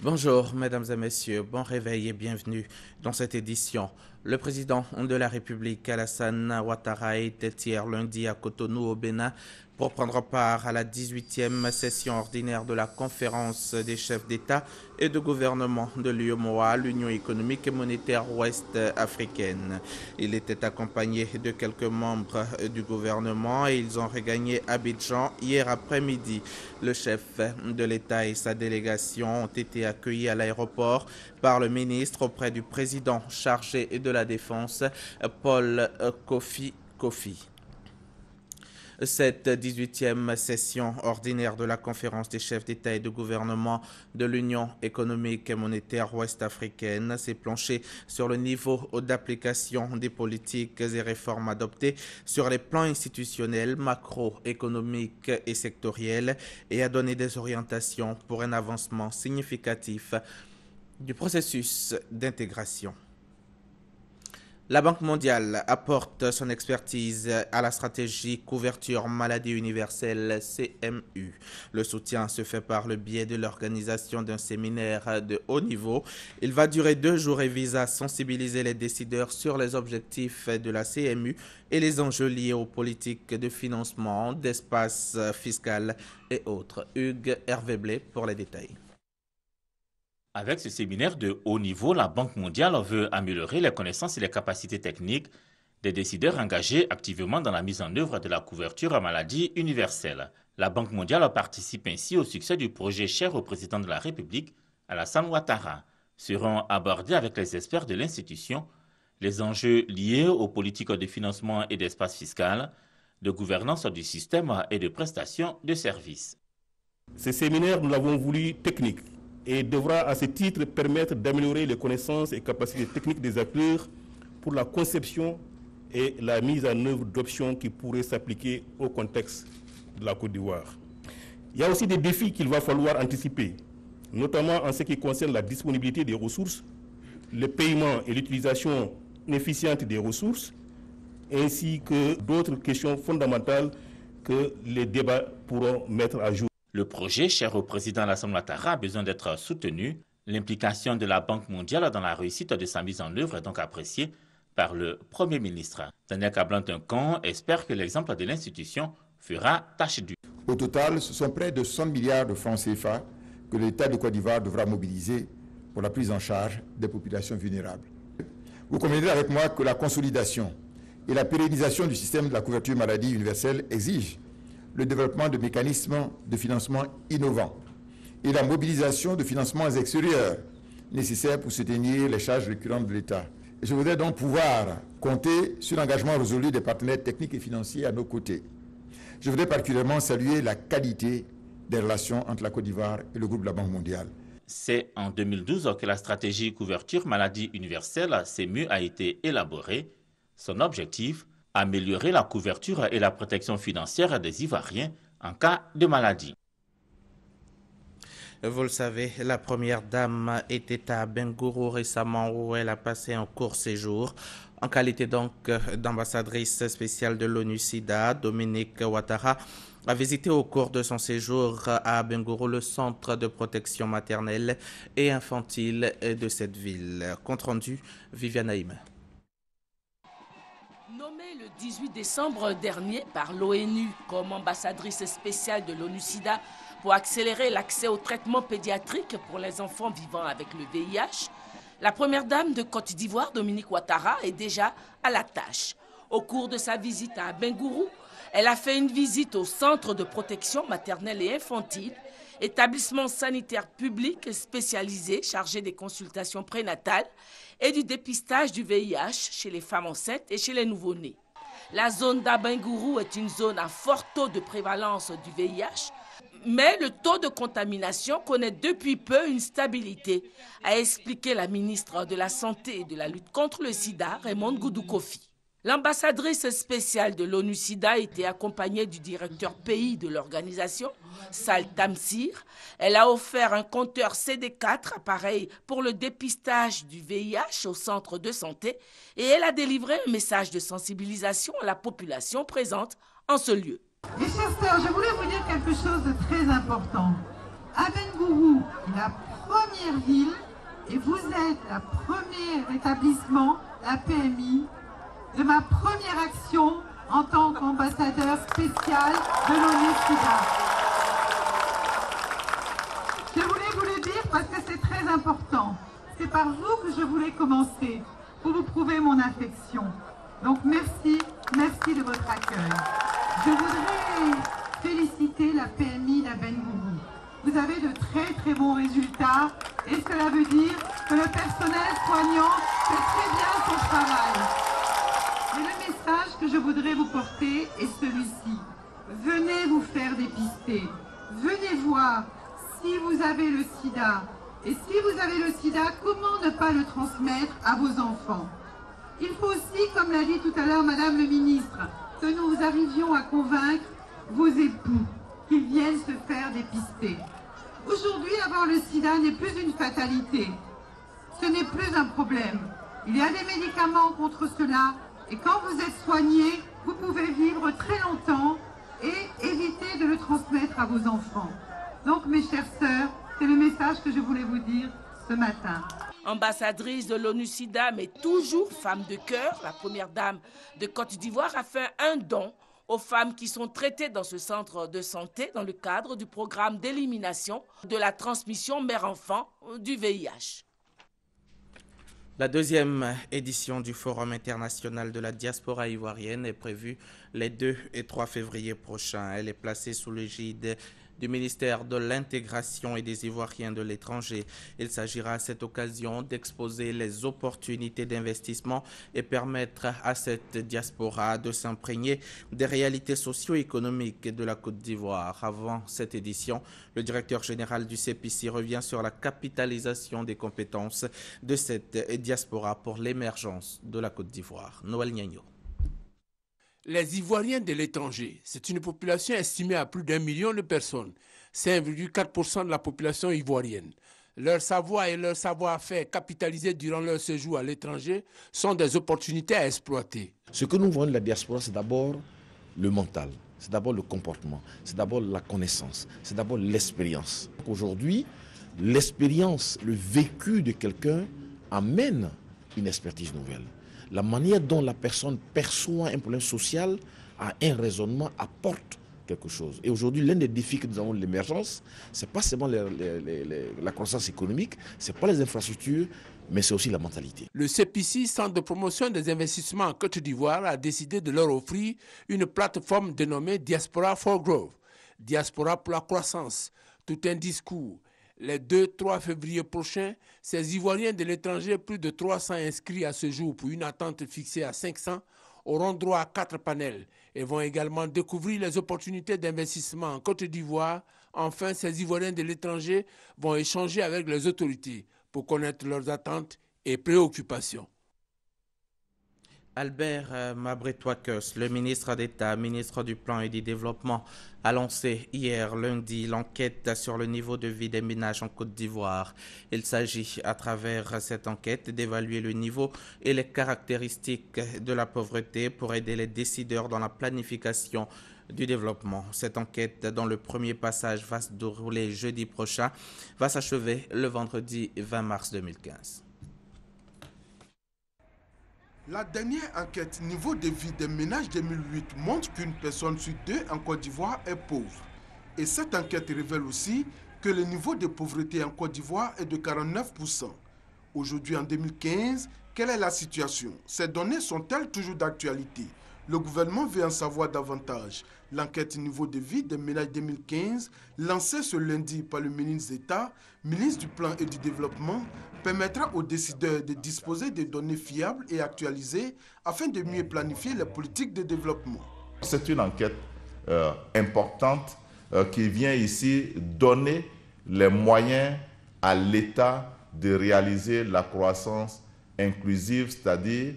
Bonjour, mesdames et messieurs, bon réveil et bienvenue dans cette édition. Le président de la République, Alassane Ouattara, était hier lundi à Cotonou, au Bénin, pour prendre part à la 18e session ordinaire de la conférence des chefs d'État et de gouvernement de l'UEMOA, l'Union économique et monétaire ouest africaine. Il était accompagné de quelques membres du gouvernement et ils ont regagné Abidjan hier après-midi. Le chef de l'État et sa délégation ont été accueillis à l'aéroport par le ministre auprès du président chargé de la Défense, Paul Kofi. Cette 18e session ordinaire de la conférence des chefs d'État et de gouvernement de l'Union économique et monétaire ouest-africaine s'est penchée sur le niveau d'application des politiques et réformes adoptées sur les plans institutionnels, macroéconomiques et sectoriels et a donné des orientations pour un avancement significatif du processus d'intégration. La Banque mondiale apporte son expertise à la stratégie couverture maladie universelle CMU. Le soutien se fait par le biais de l'organisation d'un séminaire de haut niveau. Il va durer 2 jours et vise à sensibiliser les décideurs sur les objectifs de la CMU et les enjeux liés aux politiques de financement, d'espace fiscal et autres. Hugues Hervé-Blé pour les détails. Avec ce séminaire de haut niveau, la Banque mondiale veut améliorer les connaissances et les capacités techniques des décideurs engagés activement dans la mise en œuvre de la couverture maladie universelle. La Banque mondiale participe ainsi au succès du projet cher au président de la République, Alassane Ouattara. Seront abordés avec les experts de l'institution les enjeux liés aux politiques de financement et d'espace fiscal, de gouvernance du système et de prestation de services. Ce séminaire, nous l'avons voulu technique et devra à ce titre permettre d'améliorer les connaissances et capacités techniques des acteurs pour la conception et la mise en œuvre d'options qui pourraient s'appliquer au contexte de la Côte d'Ivoire. Il y a aussi des défis qu'il va falloir anticiper, notamment en ce qui concerne la disponibilité des ressources, le paiement et l'utilisation efficiente des ressources, ainsi que d'autres questions fondamentales que les débats pourront mettre à jour. Le projet cher au président Alassane Ouattara a besoin d'être soutenu. L'implication de la Banque mondiale dans la réussite de sa mise en œuvre est donc appréciée par le Premier ministre. Daniel Kablan-Duncan espère que l'exemple de l'institution fera tâche d'huile. Au total, ce sont près de 100 milliards de francs CFA que l'État de Côte d'Ivoire devra mobiliser pour la prise en charge des populations vulnérables. Vous conviendrez avec moi que la consolidation et la pérennisation du système de la couverture maladie universelle exigent le développement de mécanismes de financement innovants et la mobilisation de financements extérieurs nécessaires pour soutenir les charges récurrentes de l'État. Je voudrais donc pouvoir compter sur l'engagement résolu des partenaires techniques et financiers à nos côtés. Je voudrais particulièrement saluer la qualité des relations entre la Côte d'Ivoire et le groupe de la Banque mondiale. C'est en 2012 que la stratégie couverture maladie universelle CMU a été élaborée. Son objectif, améliorer la couverture et la protection financière des Ivoiriens en cas de maladie. Vous le savez, la première dame était à Bengourou récemment où elle a passé un court séjour. En qualité donc d'ambassadrice spéciale de l'ONU-SIDA, Dominique Ouattara a visité au cours de son séjour à Bengourou le centre de protection maternelle et infantile de cette ville. Compte rendu, Viviane Haïm. Nommée le 18 décembre dernier par l'ONU comme ambassadrice spéciale de l'ONU-SIDA pour accélérer l'accès au traitement pédiatrique pour les enfants vivant avec le VIH, la première dame de Côte d'Ivoire, Dominique Ouattara, est déjà à la tâche. Au cours de sa visite à Bengourou, elle a fait une visite au centre de protection maternelle et infantile, établissement sanitaire public spécialisé chargé des consultations prénatales et du dépistage du VIH chez les femmes enceintes et chez les nouveau-nés. La zone d'Abengourou est une zone à fort taux de prévalence du VIH, mais le taux de contamination connaît depuis peu une stabilité, a expliqué la ministre de la Santé et de la lutte contre le sida, Raymonde Goudou-Kofi. L'ambassadrice spéciale de l'ONU-SIDA était accompagnée du directeur pays de l'organisation, Sal Tamsir. Elle a offert un compteur CD4, appareil pour le dépistage du VIH au centre de santé, et elle a délivré un message de sensibilisation à la population présente en ce lieu. Mes chers sœurs, je voulais vous dire quelque chose de très important. À Bengourou, la première première ville et vous êtes la première établissement, la PMI, de ma première action en tant qu'ambassadeur spécial de l'ONU-SIDA. Je voulais vous le dire parce que c'est très important. C'est par vous que je voulais commencer, pour vous prouver mon affection. Donc merci de votre accueil. Je voudrais féliciter la PMI d'Abengourou. Vous avez de très bons résultats et cela veut dire que le personnel soignant fait très bien son travail. Et le message que je voudrais vous porter est celui-ci. Venez vous faire dépister. Venez voir si vous avez le sida. Et si vous avez le sida, comment ne pas le transmettre à vos enfants? Il faut aussi, comme l'a dit tout à l'heure Madame le ministre, que nous arrivions à convaincre vos époux qu'ils viennent se faire dépister. Aujourd'hui, avoir le sida n'est plus une fatalité. Ce n'est plus un problème. Il y a des médicaments contre cela et quand vous êtes soigné, vous pouvez vivre très longtemps et éviter de le transmettre à vos enfants. Donc mes chères sœurs, c'est le message que je voulais vous dire ce matin. Ambassadrice de l'ONU-SIDA, mais toujours femme de cœur, la première dame de Côte d'Ivoire a fait un don aux femmes qui sont traitées dans ce centre de santé dans le cadre du programme d'élimination de la transmission mère-enfant du VIH. La deuxième édition du Forum international de la diaspora ivoirienne est prévue les 2 et 3 février prochains. Elle est placée sous l'égide du ministère de l'Intégration et des Ivoiriens de l'étranger. Il s'agira à cette occasion d'exposer les opportunités d'investissement et permettre à cette diaspora de s'imprégner des réalités socio-économiques de la Côte d'Ivoire. Avant cette édition, le directeur général du CEPICI revient sur la capitalisation des compétences de cette diaspora pour l'émergence de la Côte d'Ivoire. Noël Niagno. Les Ivoiriens de l'étranger, c'est une population estimée à plus d'1 million de personnes, 5,4% de la population ivoirienne. Leur savoir et leur savoir-faire capitalisés durant leur séjour à l'étranger sont des opportunités à exploiter. Ce que nous voyons de la diaspora, c'est d'abord le mental, c'est d'abord le comportement, c'est d'abord la connaissance, c'est d'abord l'expérience. Aujourd'hui, l'expérience, le vécu de quelqu'un amène une expertise nouvelle. La manière dont la personne perçoit un problème social a un raisonnement, apporte quelque chose. Et aujourd'hui, l'un des défis que nous avons de l'émergence, ce n'est pas seulement la croissance économique, ce n'est pas les infrastructures, mais c'est aussi la mentalité. Le CEPICI, Centre de promotion des investissements en Côte d'Ivoire, a décidé de leur offrir une plateforme dénommée Diaspora for Growth, Diaspora pour la croissance, tout un discours. Les 2-3 février prochains, ces Ivoiriens de l'étranger, plus de 300 inscrits à ce jour pour une attente fixée à 500, auront droit à 4 panels et vont également découvrir les opportunités d'investissement en Côte d'Ivoire. Enfin, ces Ivoiriens de l'étranger vont échanger avec les autorités pour connaître leurs attentes et préoccupations. Albert Mabretouakos, le ministre d'État, ministre du Plan et du Développement, a lancé hier lundi l'enquête sur le niveau de vie des ménages en Côte d'Ivoire. Il s'agit à travers cette enquête d'évaluer le niveau et les caractéristiques de la pauvreté pour aider les décideurs dans la planification du développement. Cette enquête, dont le premier passage va se dérouler jeudi prochain, va s'achever le vendredi 20 mars 2015. La dernière enquête niveau de vie des ménages 2008 montre qu'une personne sur 2 en Côte d'Ivoire est pauvre. Et cette enquête révèle aussi que le niveau de pauvreté en Côte d'Ivoire est de 49%. Aujourd'hui, en 2015, quelle est la situation? Ces données sont-elles toujours d'actualité? Le gouvernement veut en savoir davantage. L'enquête niveau de vie des ménages 2015, lancée ce lundi par le ministre d'État, ministre du Plan et du Développement, permettra aux décideurs de disposer de données fiables et actualisées afin de mieux planifier les politiques de développement. C'est une enquête importante qui vient ici donner les moyens à l'État de réaliser la croissance inclusive, c'est-à-dire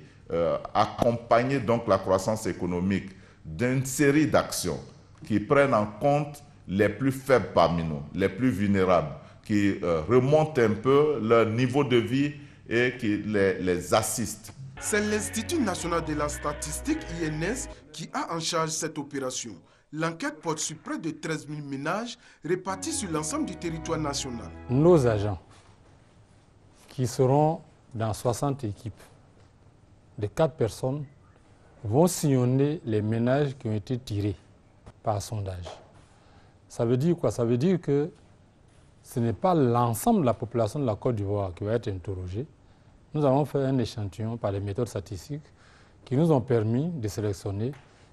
accompagner donc la croissance économique d'une série d'actions qui prennent en compte les plus faibles parmi nous, les plus vulnérables, qui remontent un peu leur niveau de vie et qui les assistent. C'est l'Institut national de la statistique INS qui a en charge cette opération. L'enquête porte sur près de 13 000 ménages répartis sur l'ensemble du territoire national. Nos agents qui seront dans 60 équipes de 4 personnes vont sillonner les ménages qui ont été tirés par sondage. Ça veut dire quoi? Ça veut dire que ce n'est pas l'ensemble de la population de la Côte d'Ivoire qui va être interrogée. Nous avons fait un échantillon par les méthodes statistiques qui nous ont permis de sélectionner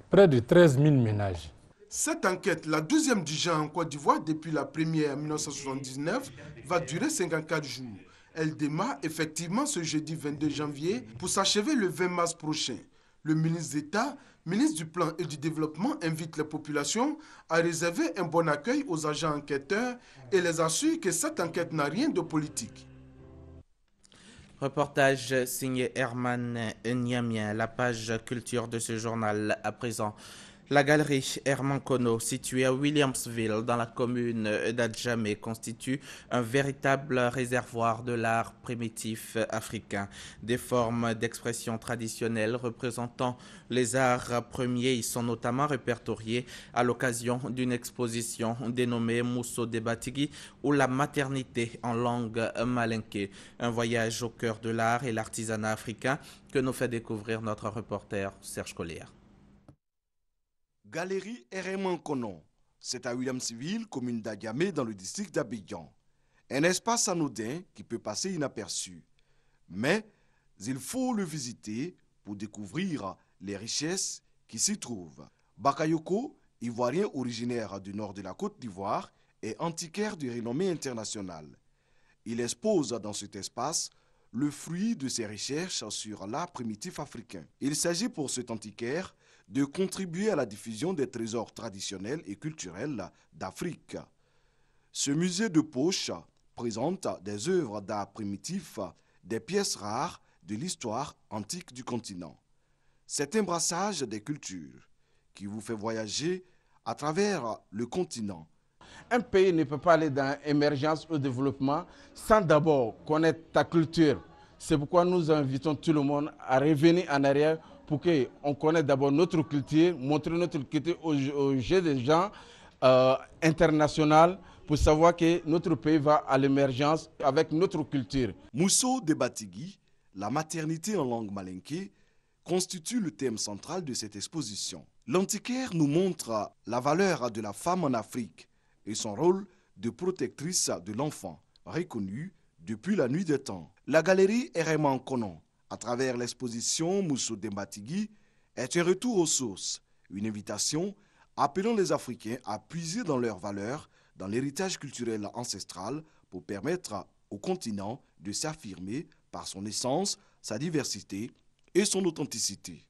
près de 13 000 ménages. Cette enquête, la 12e du genre en Côte d'Ivoire depuis la première en 1979, va durer 54 jours. Elle démarre effectivement ce jeudi 22 janvier pour s'achever le 20 mars prochain. Le ministre d'État, ministre du Plan et du Développement, invite les populations à réserver un bon accueil aux agents enquêteurs et les assure que cette enquête n'a rien de politique. Reportage signé Herman Niamien, la page culture de ce journal à présent. La galerie Herman Kono, située à Williamsville, dans la commune d'Adjamé, constitue un véritable réservoir de l'art primitif africain. Des formes d'expression traditionnelles représentant les arts premiers y sont notamment répertoriées à l'occasion d'une exposition dénommée Mousso de Batigui ou la maternité en langue malinké. Un voyage au cœur de l'art et l'artisanat africain que nous fait découvrir notre reporter Serge Collier. Galerie Herman Kono, c'est à Williamsville, commune d'Adjamé, dans le district d'Abidjan. Un espace anodin qui peut passer inaperçu. Mais il faut le visiter pour découvrir les richesses qui s'y trouvent. Bakayoko, ivoirien originaire du nord de la Côte d'Ivoire, est antiquaire de renommée internationale. Il expose dans cet espace le fruit de ses recherches sur l'art primitif africain. Il s'agit pour cet antiquaire de contribuer à la diffusion des trésors traditionnels et culturels d'Afrique. Ce musée de poche présente des œuvres d'art primitif, des pièces rares de l'histoire antique du continent. C'est un brassage des cultures qui vous fait voyager à travers le continent. Un pays ne peut pas aller dans l'émergence ou le développement sans d'abord connaître ta culture. C'est pourquoi nous invitons tout le monde à revenir en arrière pour qu'on connaisse d'abord notre culture, montrer notre culture aux jeunes gens internationaux pour savoir que notre pays va à l'émergence avec notre culture. Mousso de Batigui, la maternité en langue malinké, constitue le thème central de cette exposition. L'antiquaire nous montre la valeur de la femme en Afrique et son rôle de protectrice de l'enfant, reconnu depuis la nuit des temps. La galerie Herman Kono, à travers l'exposition Mousso de Batigui, est un retour aux sources, une invitation appelant les Africains à puiser dans leurs valeurs, dans l'héritage culturel ancestral pour permettre au continent de s'affirmer par son essence, sa diversité et son authenticité.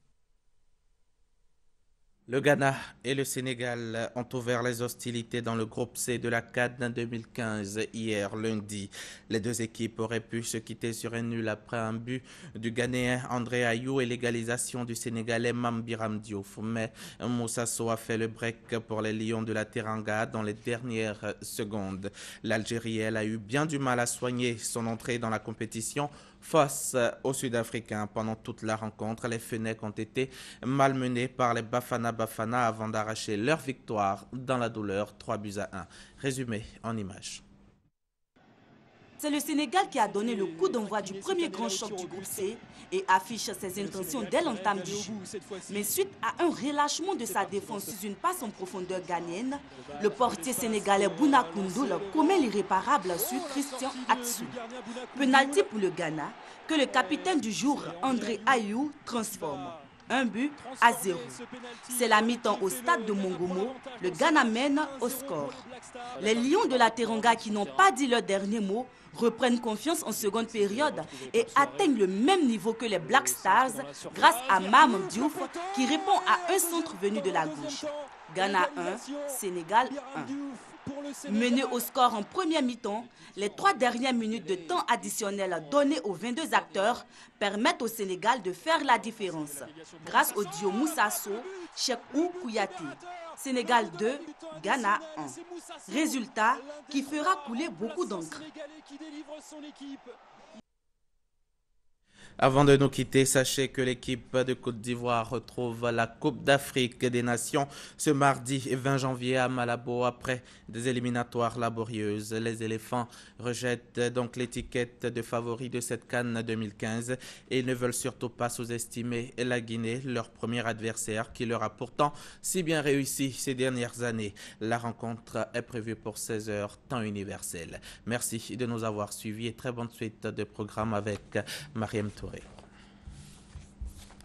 Le Ghana et le Sénégal ont ouvert les hostilités dans le groupe C de la CAN 2015 hier lundi. Les deux équipes auraient pu se quitter sur un nul après un but du Ghanéen André Ayou et l'égalisation du Sénégalais Mambiram Diouf. Mais Moussa Sow a fait le break pour les Lions de la Teranga dans les dernières secondes. L'Algérie, elle, a eu bien du mal à soigner son entrée dans la compétition. Face aux Sud-Africains, pendant toute la rencontre, les Fennecs ont été malmenés par les Bafana Bafana avant d'arracher leur victoire dans la douleur, 3-1. Résumé en images. C'est le Sénégal qui a donné le coup d'envoi du premier grand choc du groupe C et affiche ses intentions dès l'entame du jeu. Mais suite à un relâchement de sa défense sous une passe en profondeur ghanéenne, le portier sénégalais Bouna Koundoul commet l'irréparable sur Christian Atsu. Penalty pour le Ghana que le capitaine du jour, André Ayou, transforme. 1-0. C'est la mi-temps au stade de Mongomo. Le Ghana mène au score. Les Lions de la Teranga qui n'ont pas dit leur dernier mot reprennent confiance en seconde période et atteignent le même niveau que les Black Stars grâce à Mam Diouf qui répond à un centre venu de la gauche. Ghana 1, Sénégal 1. Mené au score en première mi-temps, les 3 dernières minutes de temps additionnel données aux 22 acteurs permettent au Sénégal de faire la différence. Grâce au duo Moussa Sow, Chekou Kouyaté. Sénégal 2, Ghana 1. Résultat qui fera couler beaucoup d'encre. Avant de nous quitter, sachez que l'équipe de Côte d'Ivoire retrouve la Coupe d'Afrique des Nations ce mardi 20 janvier à Malabo après des éliminatoires laborieuses. Les éléphants rejettent donc l'étiquette de favori de cette CAN 2015 et ils ne veulent surtout pas sous-estimer la Guinée, leur premier adversaire qui leur a pourtant si bien réussi ces dernières années. La rencontre est prévue pour 16h, temps universel. Merci de nous avoir suivis et très bonne suite de programme avec Mariam Touré.